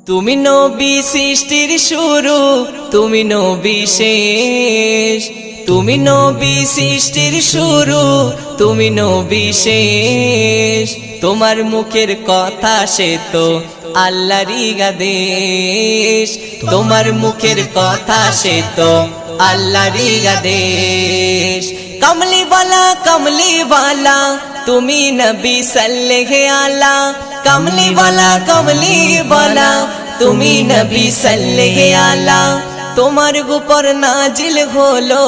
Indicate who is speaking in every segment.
Speaker 1: তুমি নবী সৃষ্টির শুরু, তুমি নবী শেষ। তুমি নবী সৃষ্টির শুরু, তুমি নবী শেষ। তোমার মুখের কথা সে তো আল্লাহরই আদেশ। তোমার মুখের কথা সে তো আল্লাহরই আদেশ। কমলি বালা তুমি নবী সাল্লেল্লাহু আলা। কমলি বালা তুমি নবী সাল্লেল্লাহু আলা। তোমার উপর নাজিল হলো,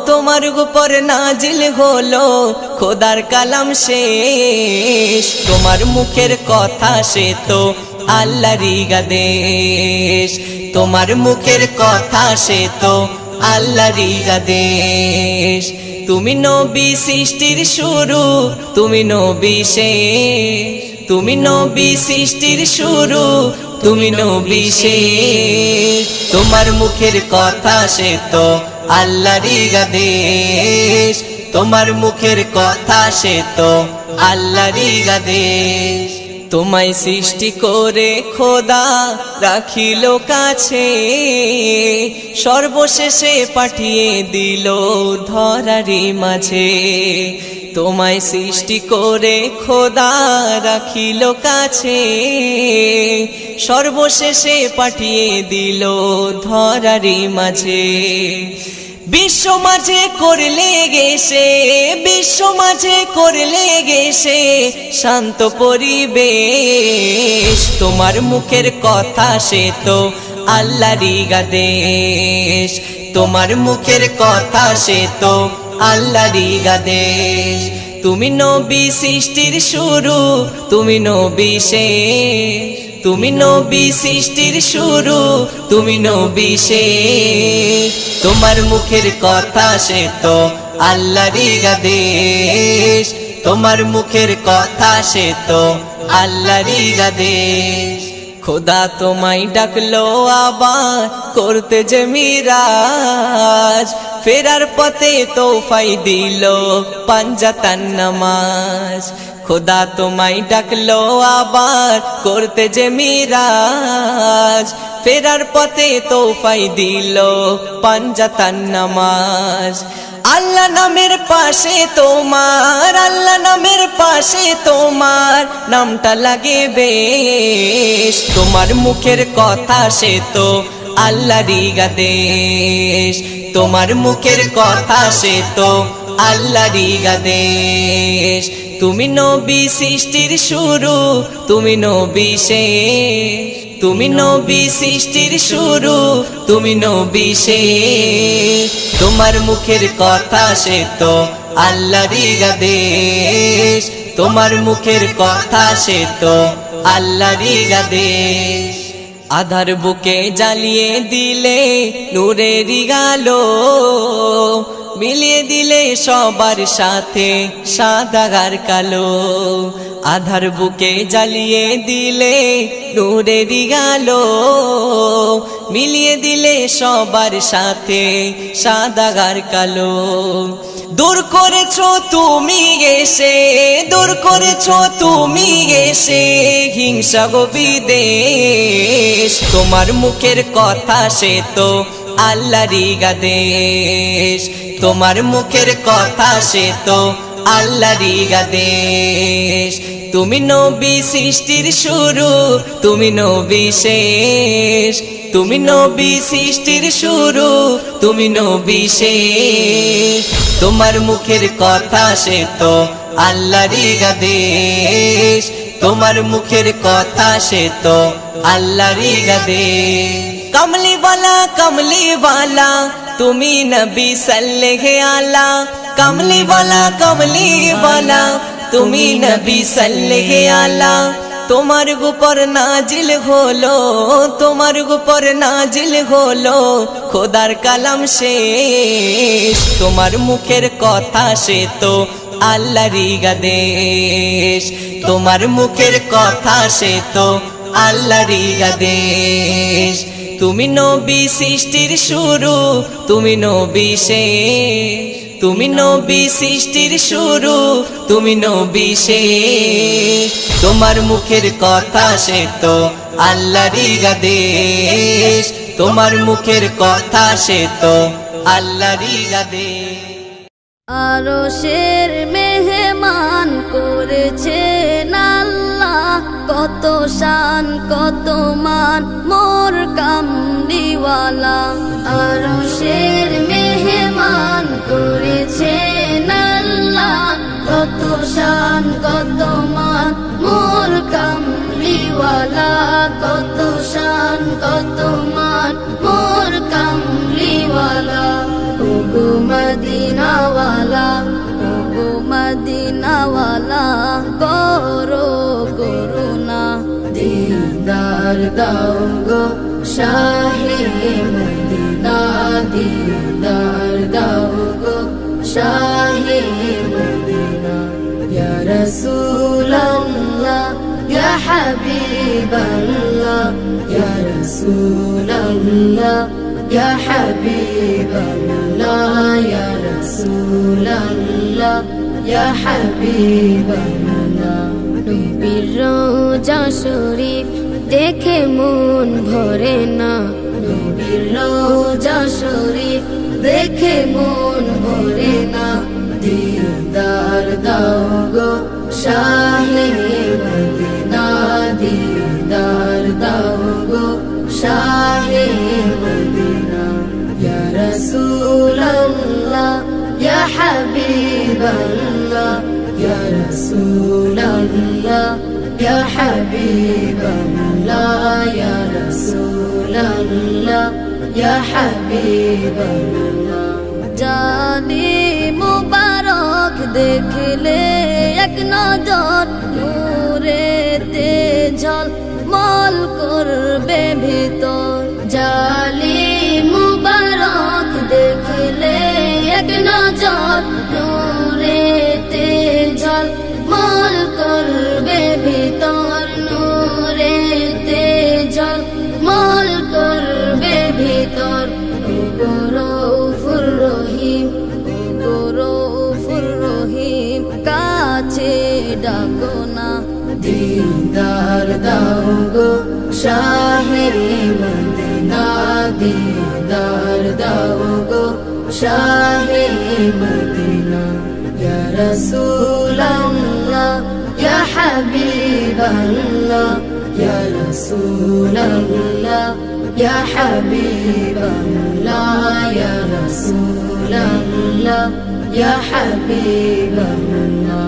Speaker 1: তোমার উপর নাজিল হলো খোদার কালাম শেষ। তোমার মুখের কথা সে তো আল্লাহরই আদেশ। তোমার মুখের কথা সে তো আল্লাহরই আদেশ। তুমি নবী সৃষ্টির শুরু, তুমি নবী শেষ। তুমি নবী সৃষ্টির শুরু, তুমি নবী শেষ। তোমার মুখের কথা সে তো আল্লাহরই আদেশ। তোমার মুখের কথা সে তো আল্লাহরই আদেশ। তোমায় সৃষ্টি করে খোদা রাখিল কাছে, সর্বশেষে পাঠিয়ে দিল ধরারি মাঝে। তোমায় সৃষ্টি করে খোদা রাখিল কাছে, সর্বশেষে পাঠিয়ে দিল ধরারি মাঝে। বিশ্ব মাঝে করলে গেছে, বিশ্ব মাঝে করলে গেছে শান্ত পরিবেশ। তোমার মুখের কথা সে তো আল্লাহরই আদেশ। তোমার মুখের কথা সে তো আল্লাহরই আদেশ। তুমি নবী সৃষ্টির শুরু, তুমি নবী শেষ। তুমি নবী সৃষ্টির শুরু, তুমি নবী শেষ। তোমার মুখের কথা সে তো আল্লাহরই আদেশ। তোমার মুখের কথা সে তো আল্লাহরই আদেশ। খোদা তোমায় ডাকলো আবার করতে যে মিরাজ, ফেরার পথে তোফাই দিল পাঞ্জাতান নামাজ। খোদা তোমায় ডাকলো আবার করতে যে মিরাজ, ফেরার পথে তোফাই দিল পাঞ্জাতান নামাজ। আল্লাহ নামের পাশে তোমার, আল্লাহ নামের পাশে তোমার নামটা লাগে বেশ। তোমার মুখের কথা সে তো আল্লাহরই আদেশ। তোমার মুখের কথা সে তো আল্লাহরই আদেশ। তুমি নবী সৃষ্টির শুরু, তুমি নবী শেষ। তুমি নবী সৃষ্টির শুরু, তুমি নবী শেষ। তোমার মুখের কথা সে তো আল্লাহরই আদেশ। তোমার মুখের কথা সে তো আল্লাহরই আদেশ। আধার বুকে জ্বালিয়ে দিলে নূরের আলো, মিলিয়ে দিলে সবার সাথে সাদা আর কালো। আধার বুকে জ্বালিয়ে দিলে নূরের আলো, মিলিয়ে দিলে সবার সাথে সাদা আর কালো। দূর করেছো তুমি এসে, দূর করেছো তুমি এসে হিংসা গো বিদ্বেষ। তোমার মুখের কথা সে তো আল্লাহরই আদেশ। তোমার মুখের কথা সে তো আল্লাহরই আদেশ। তুমি নবী সৃষ্টির শুরু, তুমি নবী শেষ। তুমি নবী সৃষ্টির শুরু, তুমি নবী শেষ। তোমার মুখের কথা সে তো আল্লাহরই আদেশ। তোমার মুখের কথা সে তো আল্লাহরই আদেশ। কমলি বালা তুমি নবী সাল্লেল্লাহু আলা। কমলি বালা তুমি নবী সাল্লেল্লাহু আলা। তোমার উপর নাজিল হলো, তোমার উপর নাজিল হলো খোদার কালাম শেষ। তোমার মুখের কথা সে তো আল্লাহরই আদেশ। তোমার মুখের কথা সে তো আল্লাহরই আদেশ। তুমি নবী সৃষ্টির শুরু, তুমি নবী শেষ। তুমি নবী সৃষ্টির শুরু, তুমি নবী শেষ। তোমার মুখের কথা সে তো আল্লাহরই আদেশ, তোমার মুখের কথা সে তো আল্লাহরই আদেশ।
Speaker 2: আরশের মেহমান করেছেন আল্লাহ, কত শান কত মান মোর কামলিওয়ালা। আরশের মেহমান করেছেন আল্লাহ, কত শান কত মান মোর কামলিওয়ালা, কত শান কত মান মোর কামলিওয়ালা। ওগো মদিনাওয়ালা, ওগো মদিনাওয়ালা, করো করুণা, দিদার দাও গো শাহে মদিনা, দিদার দাও গো শাহে মদিনা। ইয়া রাসূলাল্লাহ ইয়া হাবিবাল্লাহ, ইয়া রাসূলাল্লাহ ইয়া হাবিবাল্লাহ, ইয়া রাসূলাল্লাহ ইয়া হাবিবাল্লাহ। নবীর রওজা শরীফ দেখে মন ভরে না, নবীর রওজা শরীফ দেখে মন ভরে না। দিদার দাও গো শাহে মদিনা, দিদার দাও গো শাহে মদিনা। ইয়া রাসূলাল্লাহ ইয়া হাবিবাল্লাহ, ইয়া রাসূলাল্লাহ ইয়া হাবিবাল্লাহ, ইয়া রাসূলাল্লাহ ইয়া হাবিবাল্লাহ। জানি মুবারক দেখলে এক নজর, নূরেতে ঝলমল করবে ভিতর। জালি মুবারক দেখলে এক নজর, নূরেতে ঝলমল করবে ভিতর, নূরেতে ঝলমল করবে ভিতর। ওগো রউফুর রহিম, ওগো রউফুর রহিম, কাছে ডাকো না, দিদার দাও গো শাহে মদিনা, দিদার দাও গো শাহে মদিনা। ইয়া রাসূলাল্লাহ ইয়া হাবিবাল্লাহ, ইয়া রাসূলাল্লাহ ইয়া হাবিবাল্লাহ, ইয়া রাসূলাল্লাহ ইয়া হাবিবাল্লাহ।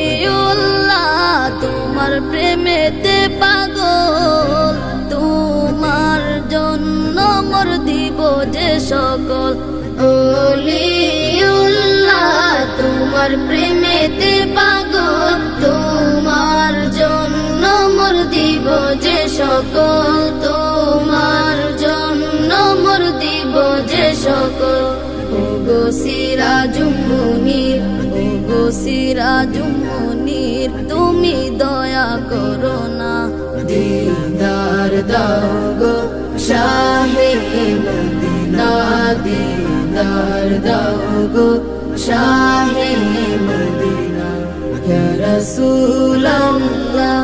Speaker 2: ওলিউল্লাহ তোমার প্রেমেতে পাগল, তোমার জন্য মোর দিব যে সকল। ওলিউল্লাহ তোমার প্রেমেতে পাগল, তোমার জন্য মোর দিব যে সকল, তোমার জন্য মোর দিব যে সকল। ওগো সিরাজুম মুনীর, ওগো সিরাজুম মুনীর, তুমি দয়া করো না, দিদার দাও গো শাহে মদিনা, দিদার দাও গো শাহে মদিনা। ইয়া রাসূলাল্লাহ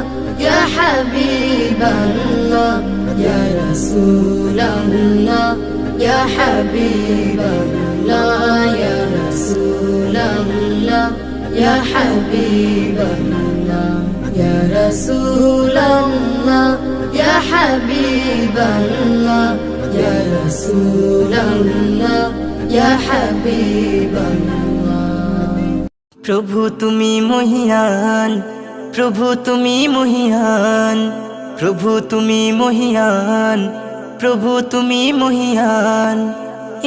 Speaker 2: ইয়া হাবিবাল্লাহ, ইয়া রাসূলাল্লাহ ইয়া হাবিবাল্লাহ, ইয়া রাসূলাল্লাহ ইয়া হাবিবাল্লাহ, ইয়া রাসূলাল্লাহ ইয়া হাবিবাল্লাহ, ইয়া রাসূলাল্লাহ ইয়া হাবিবাল্লাহ।
Speaker 3: প্রভু তুমি মহিয়ান, প্রভু তুমি মহিয়ান, প্রভু তুমি মহিয়ান, প্রভু তুমি মহিয়ান।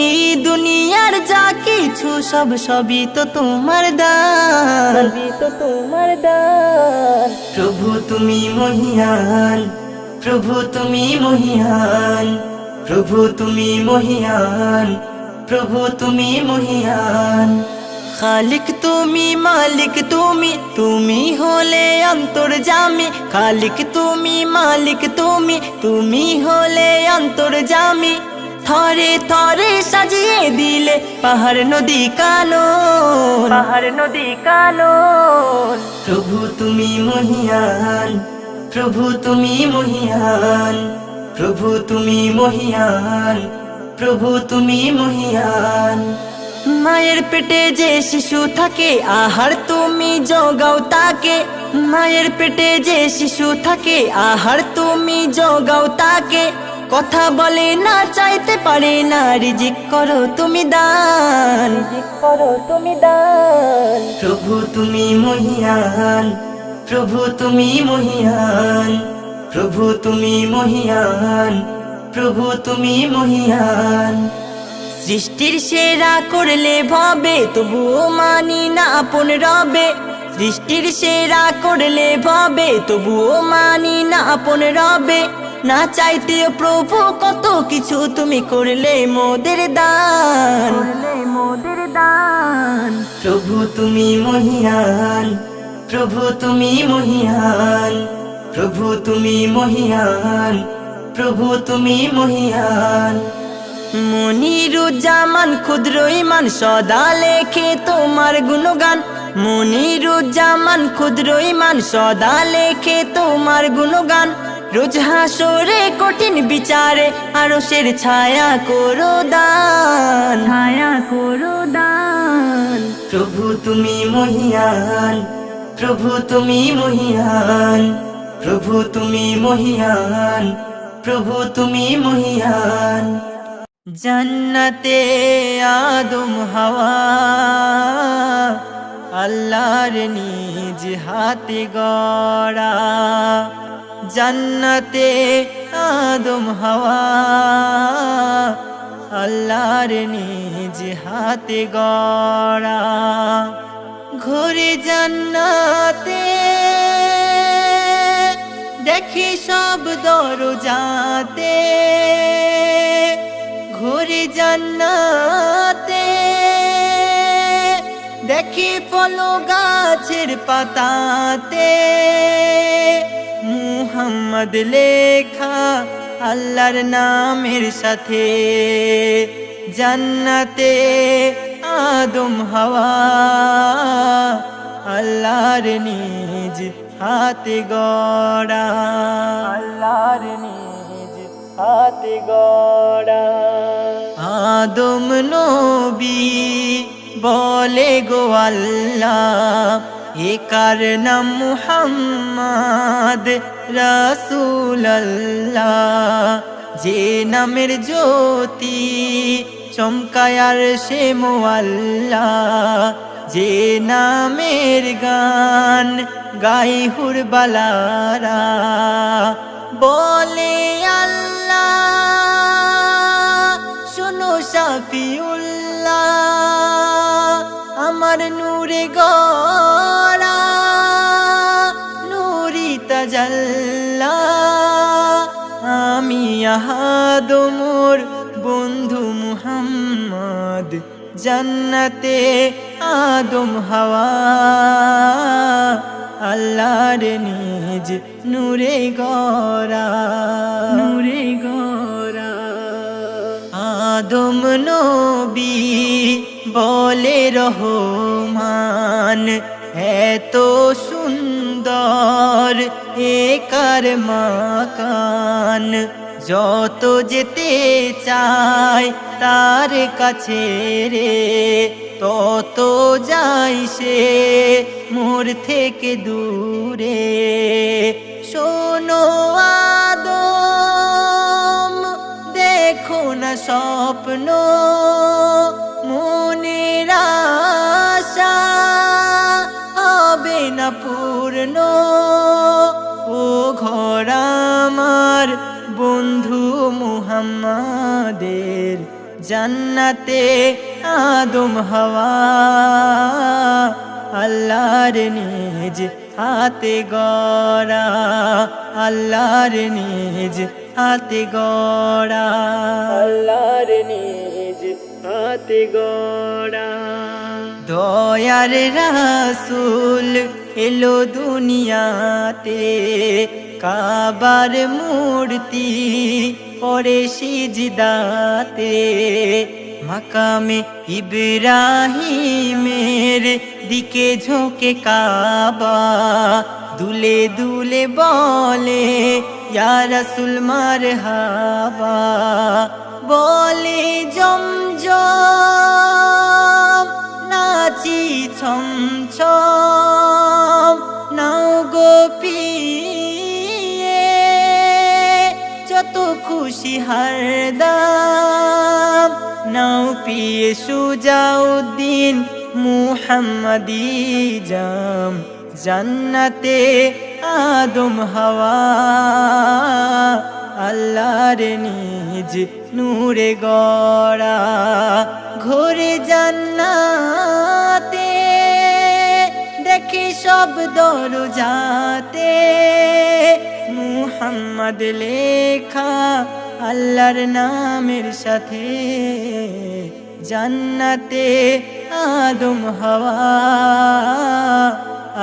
Speaker 3: এই দুনিয়ার যা কিছু সব সবই তো তোমার দান, সবই তো তোমার দান। প্রভু তুমি মহিয়ান, প্রভু তুমি মহিয়ান, প্রভু তুমি মহিয়ান, প্রভু তুমি মহিয়ান। খালিক তুমি, মালিক তুমি, তুমি হলে অন্তর্যামী। খালিক তুমি, মালিক তুমি, তুমি হলে অন্তর্যামী। থরে থরে সাজিয়ে দিলে পাহাড় নদী কানন, পাহাড় নদী কানন। প্রভু তুমি মহিয়ান, প্রভু তুমি মহিয়ান, প্রভু তুমি মহিয়ান, প্রভু তুমি মহিয়ান। মায়ের পেটে যে শিশু থাকে আহার তুমি জোগাও তাকে, মায়ের পেটে যে শিশু থাকে আহার তুমি জোগাও তাকে। কথা বলে না চাইতে পারে না রিজিক করো তুমি দান, রিজিক করো তুমি দান। প্রভু তুমি মহিয়ান, প্রভু তুমি মহিয়ান, প্রভু তুমি মহিয়ান, প্রভু তুমি মহিয়ান। সৃষ্টির সেরা করলে ভবে তবুও মানি না আপন রবে, সৃষ্টির সেরা করলে ভবে তবুও মানি না আপন রবে। না চাইতেও প্রভু কত কিছু তুমি করলে মোদের দান, মোদের দান। প্রভু তুমি মহিয়ান, প্রভু তুমি মহিয়ান, প্রভু তুমি মহিয়ান, প্রভু তুমি মহিয়ান। মনিরুজ্জামান ক্ষুদ্র ইমান সদা লেখে তোমার গুণগান, মনিরুজ্জামান ক্ষুদ্র ইমান সদা লেখে তোমার গুণগান। রোজ হাসরে কঠিন বিচারে আরশের ছায়া করো দান, ছায়া করো দান। প্রভু তুমি মহিয়ান, প্রভু তুমি মহিয়ান, প্রভু তুমি মহিয়ান, প্রভু তুমি মহিয়ান। জান্নাতে আদম হাওয়া আল্লাহর নিজ হাতে গড়া, জান্নাতে আদম হাওয়া আল্লাহর নিজ হাতে গড়া। ঘুরে জান্নাতে দেখি সব দরজাতে, ঘুরে জান্নাতে দেখি ফল গাছের পাতাতে। মুহাম্মদ লেখা আল্লাহর নামের সাথে, জান্নাতে আদম হাওয়া আল্লাহর নিজ হাতে গড়া, আল্লাহর নিজ হাতে গড়া। আদম নবী বলে গো আল্লাহ একার নাম মুহাম্মদ রাসূলুল্লাহ, যে নামের জ্যোতি চমকায় আরশে মুআল্লা, যে নামের গান গাই হুরবালারা। বলে আল্লাহ শোনো শাফিউল্লাহ আমার নূরে গড়া, নূরি তাজাল্লা। আমি আহাদ মোর বন্ধু মুহাম্মদ, জান্নাতে আদম হাওয়া আল্লাহর নিজ নূরে গড়া, নূরে গড়া। আদম নবী বলে রহমান এত সুন্দর একার মাকান, যত যেতে চায় তার কাছে রে তত যাই সে মোর থেকে দূরে। শোনো আদম দেখো না স্বপ্ন মনের আশা হবে না পূর্ণ, ও ঘর আমার বন্ধু মুহাম্মাদের, জান্নাতে আদম হাওয়া আল্লাহর নিজ হাতে গড়া, আল্লাহর নিজ হাতে গড়া, আল্লাহর নিজ হাতে গড়া। দয়ার রাসূল এলো দুনিয়াতে, কাবার মূর্তি পরে সিজদাতে, মাকামে ইব্রাহিমের দিকে ঝোঁকে কাবা, দুলে দুলে বলে ইয়া রাসূল মারহাবা, বলে জমজম নাচি ছম ছম, নাও গো পিয়ে যত খুশি হরদম, নাও পিয়ে সুজাউদ্দিন মুহাম্মদি জাম, জান্নাতে আদম হাওয়া আল্লাহর নিজ নূরে গড়া ঘোরে জান্নাতে, দেখি সব দরজাতে মুহাম্মদ লেখা আল্লাহর নামের সাথে, জান্নাতে আদম হাওয়া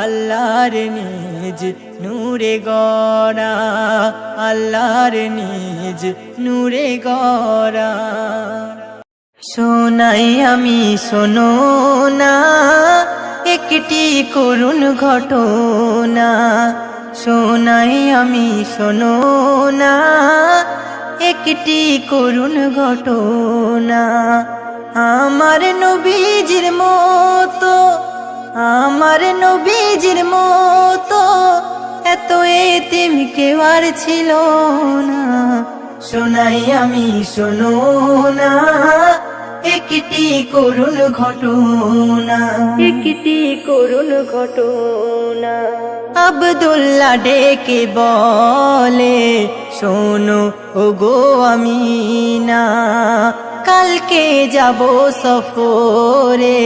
Speaker 3: আল্লাহর নিজ নূরে গড়া, আল্লাহর নিজ নূরে গড়া। শোনাই আমি শোনো না একটি করুণ ঘটনা, শোনাই আমি শোনো না একটি করুণ ঘটনা, আমার নবীজির মতো, আমার নবীজির মতো এত এতিম কেউ আর ছিল না। শোনাই আমি শোনো না একটি করুণ ঘটনা, একটি করুণ ঘটনা। আব্দুল্লাহ ডেকে বলে শোনো ওগো আমিনা, কালকে যাব সফরে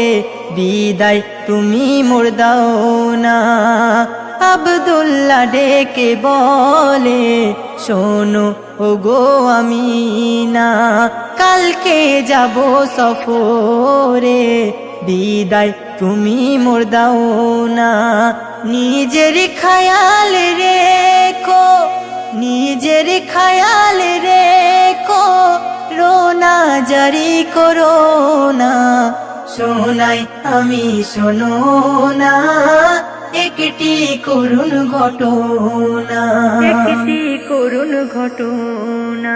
Speaker 3: বিদায় তুমি মোর দাও না। আব্দুল্লাহ ডেকে বলে শোনো ওগো আমিনা, কালকে যাব সফরে বিদায় তুমি মোর দাও না। নিজের খেয়াল রেখো, নিজের খেয়াল রেখো, রোনা জারি করো না। শোনাই আমি শোনো না একটি করুণ ঘটনা, একটি করুণ ঘটনা।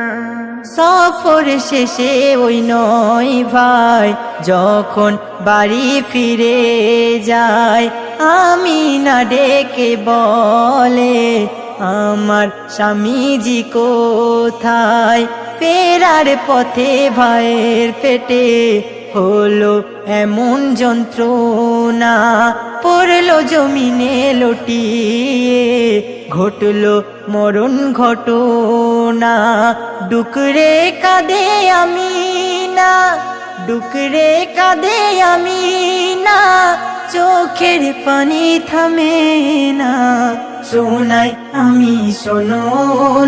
Speaker 3: সফর শেষে ওই নয় ভাই যখন বাড়ি ফিরে যায়, আমি না ডেকে বলে আমার স্বামীজি কোথায়। ফেরার পথে ভাইয়ের পেটে হলো এমন যন্ত্রণা, পড়লো জমিনে লটিয়ে ঘটলো মরণ ঘটনা। ডুকরে কাঁদে আমিনা, ডুকরে কাঁদে আমিনা, চোখের পানি থামে না। শোনাই আমি শোনো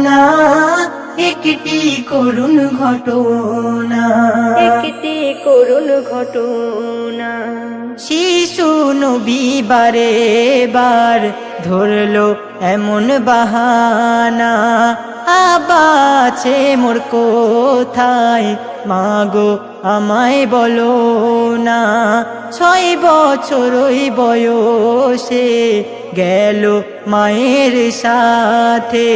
Speaker 3: না একটি করুণ ঘটনা, একটি করুণ ঘটনা। শিশু নবী বারে বার ধরলো এমন বাহানা, আবাছে মোর কোথায় মাগো আমায় বলো না। 6 বছর ওই বয়সে গেল মায়ের সাথে,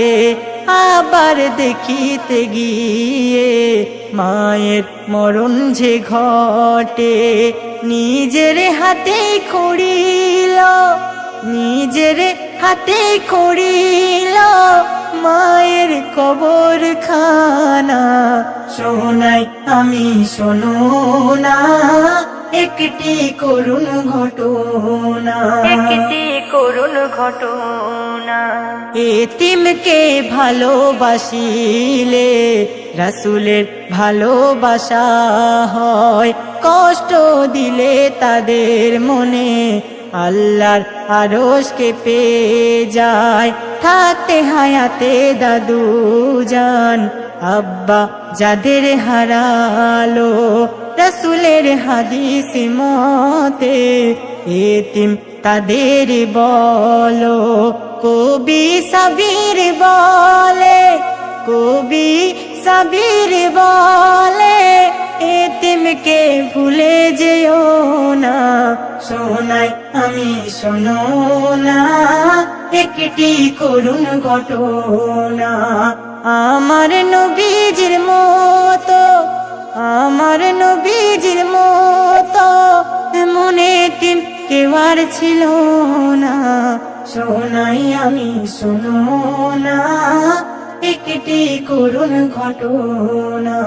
Speaker 3: আবার দেখিতে গিয়ে মায়ের মরণ যে ঘটে। নিজের হাতে খড়িল, নিজের হাতে খড়িল মায়ের কবর খানা। শোনাই আমি শোনো না একটি করুণ ঘটনা, একটি করুণ ঘটনা। এতিমকে ভালোবাসিলে রাসূলের ভালোবাসা হয়, কষ্ট দিলে তাদের মনে আল্লাহর আরশকে পেয়ে যায়। থাকতে হায়াতে দাদু জান আব্বা যাদের হারালো, রাসূলের হাদিস মতে এতিম তাদের বলো। কবি সাবির বলে, কবি সাবির বলে এতিমকে ভুলে যেও না। শোনাই আমি শোনো না একটি করুণ ঘটনা। আমার নবীজির মতো, আমার নবীজির মতো এমন এতিম কেউ আর ছিল না। শোনাই আমি, শোনো না একটি করুণ ঘটনা।